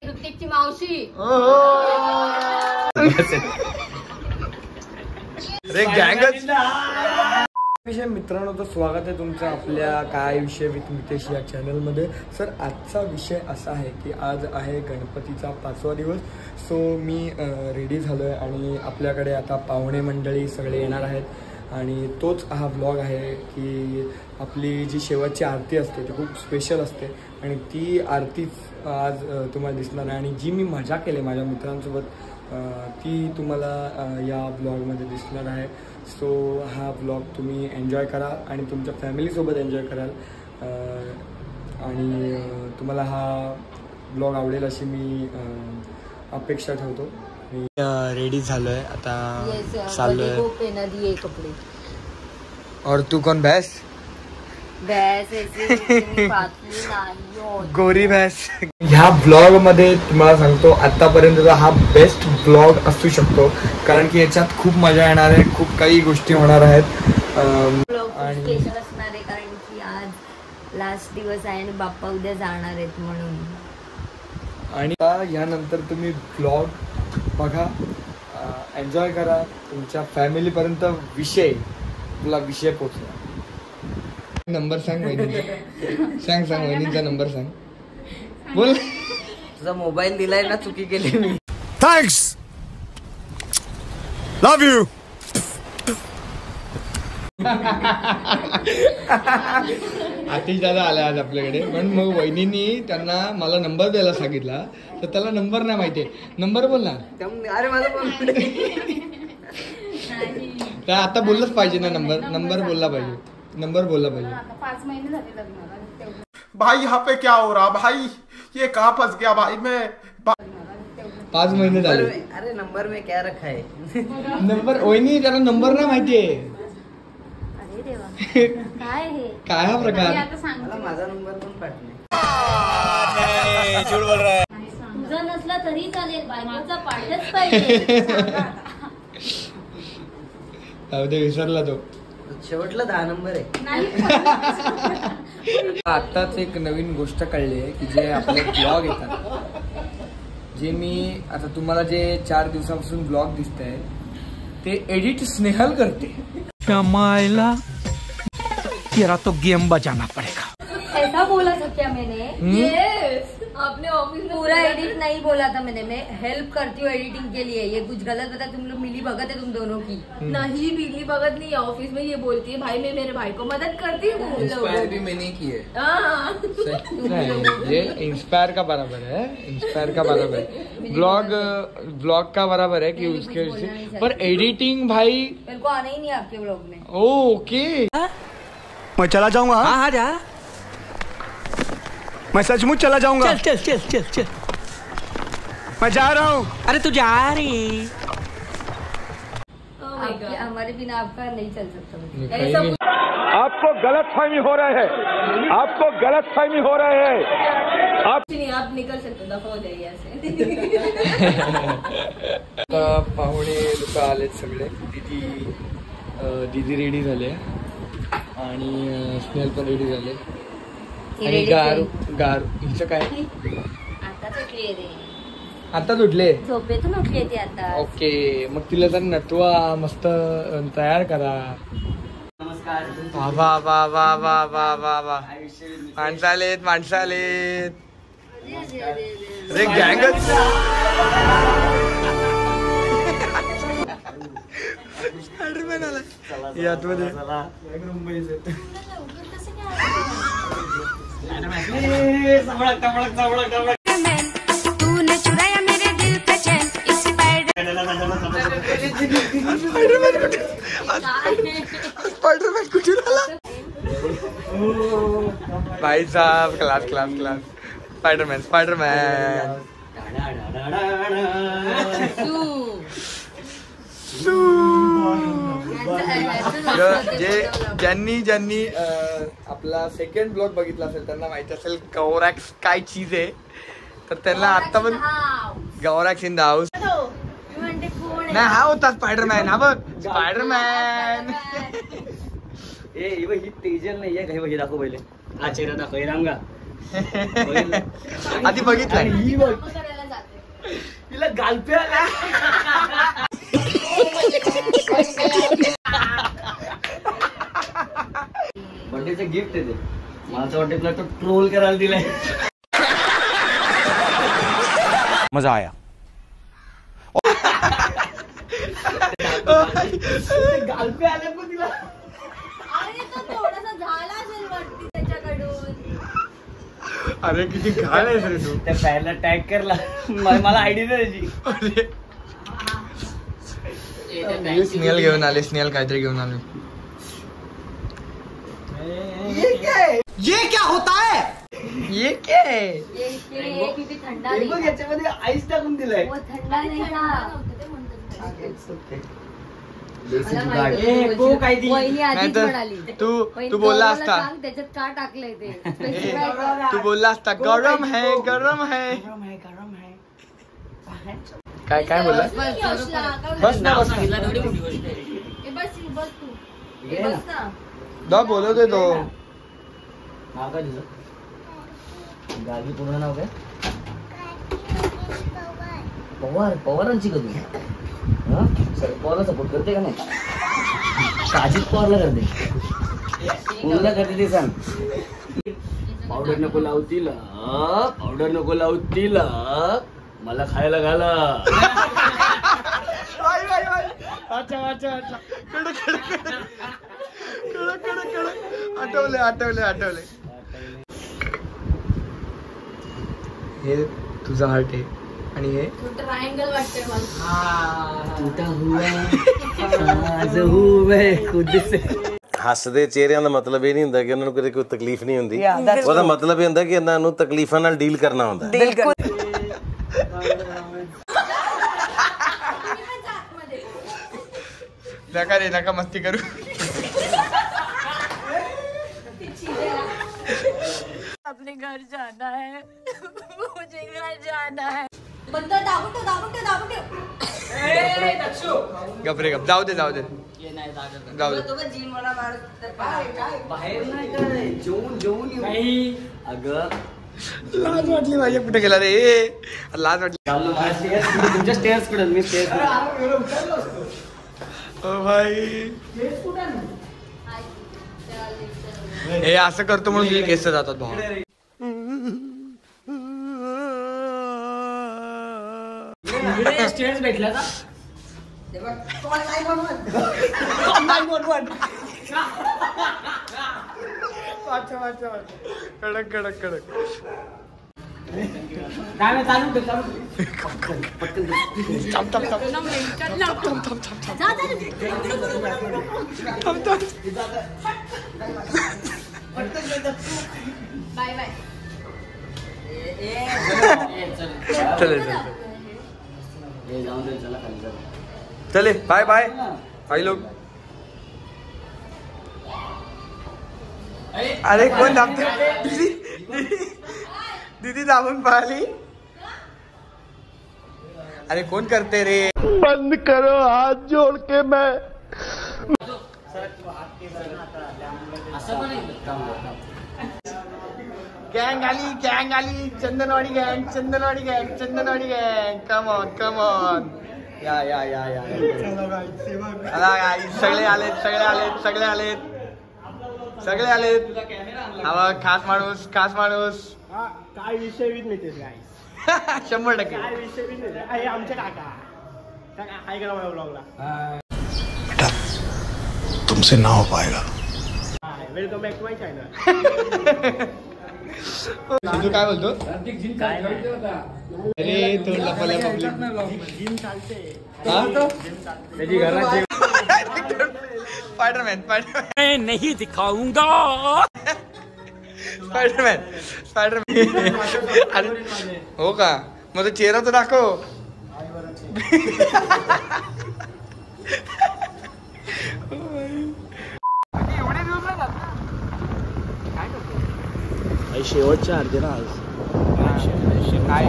ऋतिकची मावशी मित्रांनो, तर स्वागत आहे तुमचं आपल्या काय विषय विथ मितेश या चॅनलमध्ये. सर, आजचा विषय असा आहे की आज आहे गणपतीचा 5वा दिवस. सो मी रेडी झालो आहे आणि आपल्याकडे आता पाहुणे मंडळी सगळे येणार आहेत आणि तोच हा व्लॉग आहे की आपली जी शेवटची आरती असते ती खूप स्पेशल असते आणि ती आरतीच आज तुम्हाला दिसणार आहे आणि जी मी मजा केली माझ्या मित्रांसोबत ती तुम्हाला या व्लॉगमध्ये दिसणार आहे. सो हा व्लॉग तुम्ही एन्जॉय करा आणि तुमच्या फॅमिलीसोबत एन्जॉय कराल आणि तुम्हाला हा व्लॉग आवडेल अशी मी अपेक्षा ठेवतो. मी रेडी झालो आहे आता, चाललो आहे कपडे. और तू कौन भैंस? गोरी भैंस. ह्या ब्लॉग मध्ये तुम्हाला सांगतो आतापर्यंतचा हा बेस्ट ब्लॉग असू शकतो कारण की याच्यात खूप मजा येणार आहे, खूप काही गोष्टी होणार आहेत आणि स्पेशल असणार आहे कारण की आज लास्ट दिवस आहे आणि बाप्पा उद्या जाणार आहेत म्हणून. आणि यानंतर तुम्ही ब्लॉग बघा, एन्जॉय करा, तुमच्या फॅमिली पर्यंत तुला विषय पोहोचवा. नंबर सांग वहिनीचा. सांग वहिनीचा नंबर सांग. बोल. तुझा मोबाईल दिलाय ना, चुकी केली मी. Thanks, love you. आतिश दादा आला आज आपल्याकडे, पण मग वहिनींनी त्यांना मला नंबर द्यायला सांगितला तर त्याला नंबर नाही माहितीये. नंबर बोल ना. अरे माझा फोन आता बोललंच पाहिजे ना. नंबर बोलला पाहिजे. नंबर बोलला पाहिजे. 5 महिने झाले लग्नाला. भाई यहाँ पे क्या हो रहा भाई, ये कहाँ फंस गया भाई मैं. 5 महिने झाले. अरे नंबर में क्या रखा है. नंबर वहिनी त्याला नंबर नाही माहितीये. अरे देवा, काय हे काय हा प्रकार. मला माझा नंबर पण पाठवले. तुझा नसला तरी चालेल, बायकोचा पाठच पाहिजे. ते विसरला तो. शेवटला 10 नंबर आहे. आत्ताच एक नवीन गोष्ट कळली आहे की जे आपले ब्लॉग येतात, जे मी आता तुम्हाला जे 4 दिवसापासून ब्लॉग दिसत आहे ते एडिट स्नेहल करते. मायला तेरा तो गेम बजाना पड़ेगा. ऐसा बोला था क्या मैंने? यस, आपने ऑफिस में पूरा एडिट नहीं बोला था मैंने. मैं हेल्प करती हूँ एडिटिंग के लिए. ये कुछ गलत बता. तुम लोग मिली भगत है तुम दोनों की. नहीं, मिली भगत नहीं है. ऑफिस में ये बोलती है भाई मैं मेरे भाई को मदद करती हूँ. इंस्पायर भी मैंने की है. ये इंस्पायर का बराबर है. इंस्पायर का बराबर है. ब्लॉग का बराबर है कि उसके पर एडिटिंग भाई मेरे को आना ही नहीं आपके ब्लॉग में. ओके, मैं चला जाऊंगा. हाँ जा, मैं सचमुच चला जाऊंगा. चल चल चल चल. मैं जा रहा हूँ. अरे तू जा रही. हमारे बिना आपका नहीं चल सकता. कहीं नहीं. आपको गलतफहमी हो रहा है. आपको गलतफहमी हो रहा है. आप निकल सकते, दफा हो जाइए ऐसे. आता पाहुणे लोक आलेत सगळे. दीदी रेडी झाले आणि स्नेहल पण रेडी झाले आणि गार हिचं काय आताच उठले. झोपेतून उठली ती आता. ओके, मग तिला तर नटवा, मस्त तयार करा. वा वा वा वा वा वा वा. माणसं आलेत. अरे गँगच. यातमध्ये तूने चुराया मेरे दिल का चैन. स्पाइडरमैन कुठे झाला. भाई साहब, क्लास. स्पाइडरमैन. ज्यांनी आपला सेकंड ब्लॉग बघितला असेल त्यांना माहिती असेल गौरॅक्स काय चीज आहे. तर त्यांना आता पण गौरॅक्स इन द हाऊस. नाही, हा होता स्पायडरमॅन. हा बघ स्पायडरमॅन. ही तेजल नाही आहे. दाखव पहिले. हा चेहरा दाखव रामगा आधी बघितलाय ही बघ करायला जाते. तिला गालपे आला बर्थडेचं गिफ्ट आहे ते मला असं वाटतं तुला तो ट्रोल करायला दिलाय मजा आया. गालपे आले पण तिला अरे तो थोडासा झाला असेल वरती त्याच्याकडून. अरे किती घाण आहेस रे तू. त्या पॅनला टॅग करला मला आयडी द्यायची स्नेहल घेऊन आले स्नेहल काहीतरी घेऊन आले. ये क्या होता है? ये क्या है? ये किती थंडा हे नाही बघ था. याच्यामध्ये आईस टाकून दिलाय वो थंडा नाही था. मला माहिती ए, होतं को काय ती? वहिनी आधीच नाहीतर म्हणाली. तू वहिनी बोलला मला असता सांग त्याच्यात का टाकलंय ते. ए, Specify कर. तू बोलला असता गरम है गरम है. काय काय बोलला बस ना बस ना. बस तू. बस ना. दा बोलवतोय तो. नाव काय तुझं गावी पूर्ण नाव काय पवारांची का तू पवारला सपोर्ट करते का नाही अजित पवारला करते कोणाला करते ते सांग पावडर नको लावतील पावडर नको लावतील मला खायला घाला अच्छा अच्छा अच्छा कडक कडक कडक कडक कडक आठवले आठवले आठवले. हे तुझा हार्ट आहे आणि हे ट्रायंगल वाटतंय मला. टूटा हुआ आज हुआ खुद से ਹੱਸਦੇ ਚਿਹਰਿਆਂ ਦਾ ਮਤਲਬ ਇਹ ਨਹੀਂ ਹੁੰਦਾ ਕਿ ਉਹਨਾਂ ਨੂੰ ਕਦੇ ਕੋਈ ਤਕਲੀਫ ਨਹੀਂ ਹੁੰਦੀ ਉਹਦਾ ਮਤਲਬ ਇਹ ਹੁੰਦਾ ਕਿ ਇਹਨਾਂ ਨੂੰ ਤਕਲੀਫਾਂ ਨਾਲ ਡੀਲ ਕਰਨਾ ਹੁੰਦਾ नका रे नका मस्ती करू. अपने घर जाना है मुझे घर जाना है. बंद दाबून ठेव. गप रे गप जाऊ दे जाऊ दे जाऊ दे. बाहेर नाही काय जेवून अगं लाज वाटली माझ्या कुठे गेला रे लाज वाटली. तुमच्या स्टेअर्स कडे मी स्टेअर्स ओ भाई हे असं करतो म्हणून तुझे केस जातात भाऊ. स्टेअर्स भेटला का कडक कडक कडक. काय चालू बाय बाय. चले चले बाय बाय भाई लोग. अरे कोण दाबतो दीदी दाबून पळाली. अरे कोण करते रे. बंद करो हाथ जोड़ के मैं गँग आली चंदनवाडी गँग कम ऑन या या या या सगळे आलेत हा खास माणूस काय विषय विध नाही काय 100% काय विषय विध नाही आमच्या काका हाय करा माझ्या ब्लॉगला. तुमसे ना हो पाएगा. Welcome back to my channel. तू काय बोलतो. अरे तो लपल्या जिम चालते त्याची घरात स्पायडरमॅन मैं नहीं दिखाऊंगा. स्पायडरमॅन अरे हो का मग तो चेहरा तर दाखव. शेवटच्या आरती ना काय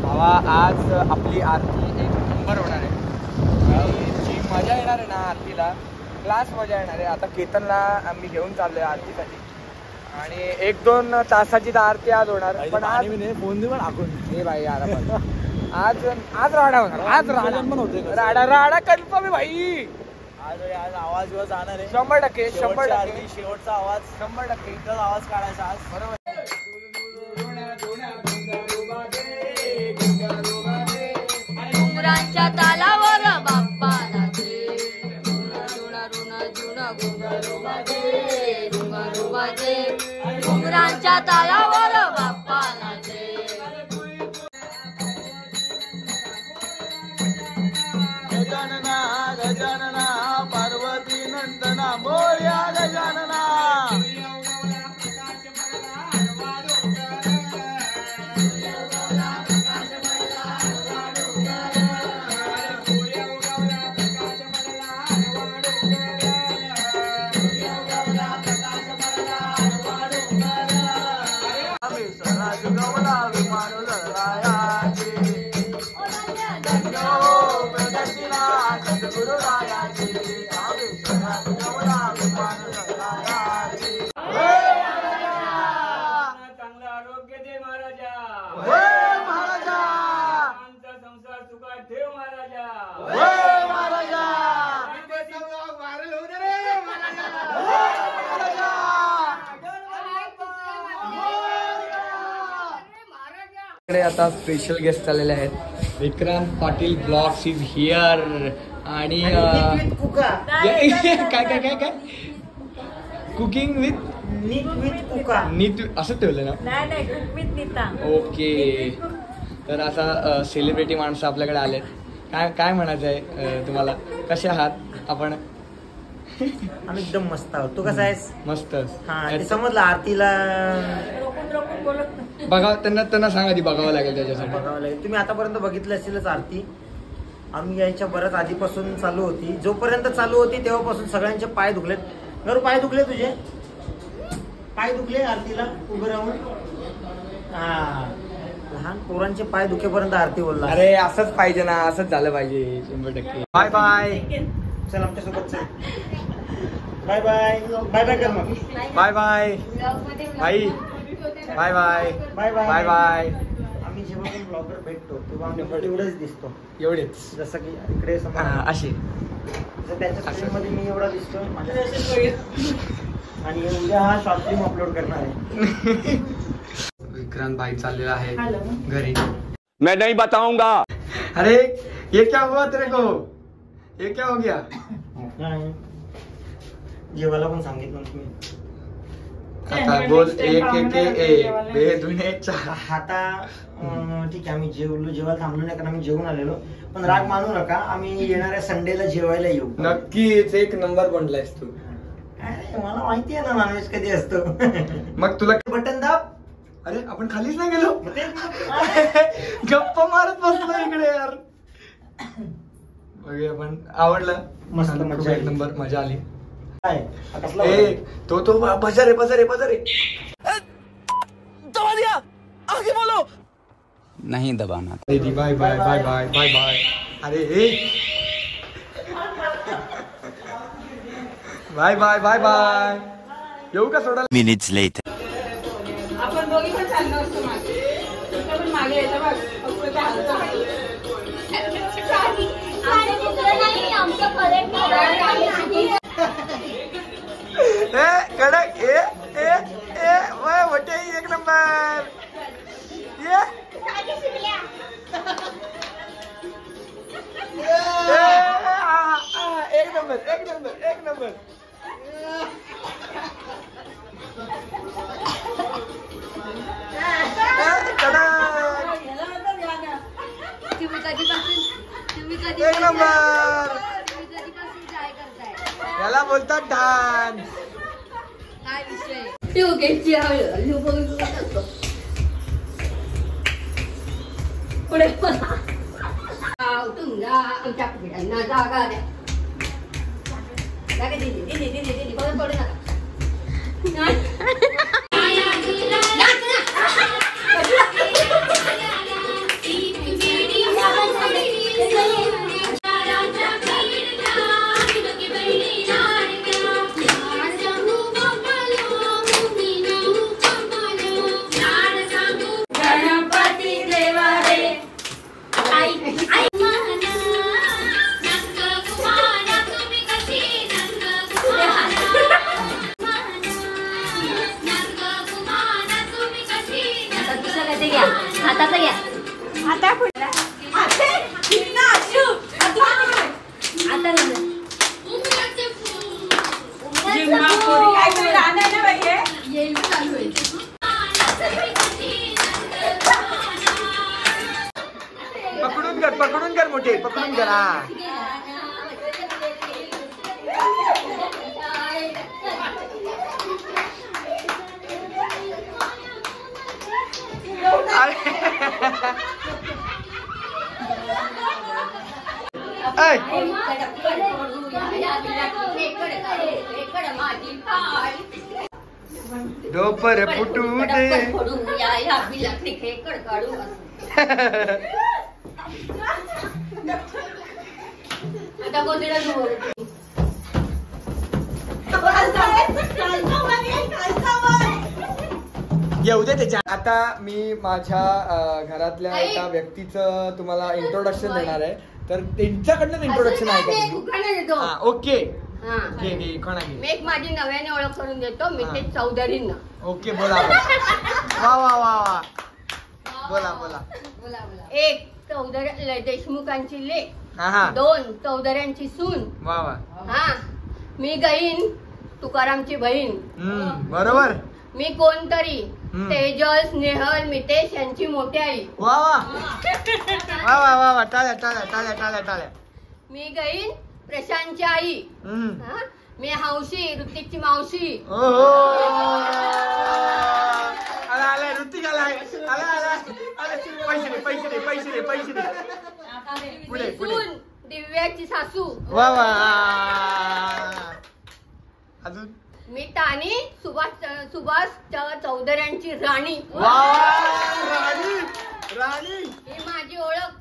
भावा आज आपली आरती एक नंबर होणार आहे. जी मजा येणार आहे ना आरतीला क्लास मजा येणार आहे. आता केतनला आम्ही घेऊन चाललोय आरतीसाठी आणि 1-2 तासाची आरती आज होणार. पण आज फोन पण आखून हे भाई यार आज राडा होणार. आज राडा पण होते. राडा कन्फर्म आहे भाई. आज आवाज जाणार आहे 100%. शेवटचा आवाज 100% इथं आवाज काढायचा आज. बरोबर. घुंगरांच्या तालावर बाप्पा नाचे, घुंगरांच्या तालावर बाप्पा नाचे. गजानना गजानना पार्वती नंदना मोरया गजानना. आता स्पेशल गेस्ट आलेले आहेत. Vikrant Patil blogs is here. आणि काय काय काय काय कुकिंग विथ कुका नीत असं ठेवलं ना. ओके. तर असा सेलिब्रिटी माणसं आपल्याकडे आलेत. काय म्हणायचं आहे तुम्हाला? कसे आहात आपण? आम्ही एकदम मस्त आहोत. तू कसा आहेस? मस्त. समजलं आरतीला बघा. त्यांना सांगा आधी बघावं लागेल. त्याच्यासाठी बघावं लागेल. तुम्ही आतापर्यंत बघितलं असेलच आरती. आम्ही यायच्या बऱ्याच आधीपासून चालू होती. जोपर्यंत चालू होती तेव्हापासून सगळ्यांचे पाय दुखलेत. गरू पाय दुखले तुझे? पाय दुखले आरतीला उभं राहून? हा. लहान पोरांचे पाय दुखेपर्यंत आरती बोलला. अरे असंच पाहिजे ना. असंच झालं पाहिजे 100%. Bye bye. चल आमच्यासोबत चल. Bye bye. बाय बाय कर मग. बाय बाय बाई. Bye bye bye bye bye. आम्ही जेव्हा पण ब्लॉगर भेटतो तेव्हा आम्ही एवढंच दिसतो. एवढेच. जसं की इकडे असे त्याच्या स्क्रीनमध्ये मी एवढा दिसतो. आणि उद्या हा शॉर्ट फिल्म अपलोड करणार आहे. विक्रांत भाई चाललेला आहे घरी. मैं नहीं बताऊंगा. अरे ये क्या हुआ तेरे को? ये क्या हो गया? जेवायला पण सांगितलं तुम्ही. आता बोल. एक दुने चार. आता ठीक आहे. आम्ही जेवायला थांबलो नाही कारण आम्ही जेवून आलेलो. पण राग मानू नका. आम्ही येणाऱ्या संडेला जेवायला येऊ. नक्कीच. 1 नंबर बनलायस तू. मला माहिती आहे ना नॉनव्हेज कधी असतो. मग तुला बटन दाब. अरे आपण खालीच नाही गेलो. गप्पा मारत बसलो इकडे यार. बघूया. पण आवडलं. मस्त. मजा. 1 नंबर मजा आली. तो बजारे दबा दिया. आगे बोलो. नहीं दबाना. Bye bye bye bye bye bye. अरे बाय बाय बाय बाय. येऊ का सोडा? Minutes letter. आपण दोघी पण चाललो असतो मागे. पण मागे येतं बघ. कडक. मोठे 1 नंबर. एक नंबर. एक नंबर. याला बोलतात डान्स. काय विषय? पुढे तुमच्या आमच्या पिढ्यांना जागा द्या. दिदी परत पडू नका. ते घ्या हाताचं घ्या आता पुढे पकडून कर मोठे पकडून कर. हा दोपर फुटू दे. आता कोणत्या येऊ दे त्याच्या. आता मी माझ्या घरातल्या एका व्यक्तीचं तुम्हाला इंट्रोडक्शन देणार आहे. तर त्यांच्याकडनं इंट्रोडक्शन आहे का? ओके मी एक माझी नव्याने ओळख करून देतो मितेश चौधरींना. ओके बोला. वा वा वा वा बोला बोला. एक चौधरी देशमुखांची लेक. हा 2 चौधऱ्यांची सून. वा वा. हा मी गईन तुकारामची बहीण. बरोबर. मी कोणतरी तेजल स्नेहल मितेश यांची मोठी आई. वा वा वा वा वा वा. टाळ्या टाळ्या टाळ्या टाळ्या टाळ्या. मी गईन प्रशांतची आई. मी हौशी ऋतिकची मावशी. आला ऋतिक आलाय. पैसे दे पैसे दे पैसे दे पैसे दे. पुढे पुढे. सून दिव्याची सासू. वा वा. अजून मी तानी सुभाष चौधऱ्यांची राणी. वा राणी राणी. ही माझी ओळख.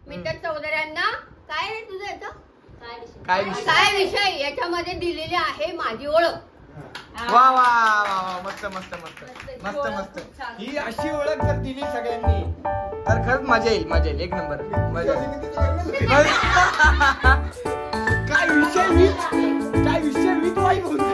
मितेश चौधऱ्यांना काय रे तुझं याचं काय विषय याच्यामध्ये दिलेली आहे माझी ओळख. वा वा वा. मस्त मस्त मस्त मस्त मस्त. ही अशी ओळख जर दिली सगळ्यांनी तर खरंच मजा येईल. मजा येईल. एक नंबर मजा. काय विषय मी काय विषय मी तो आई बोलतोय.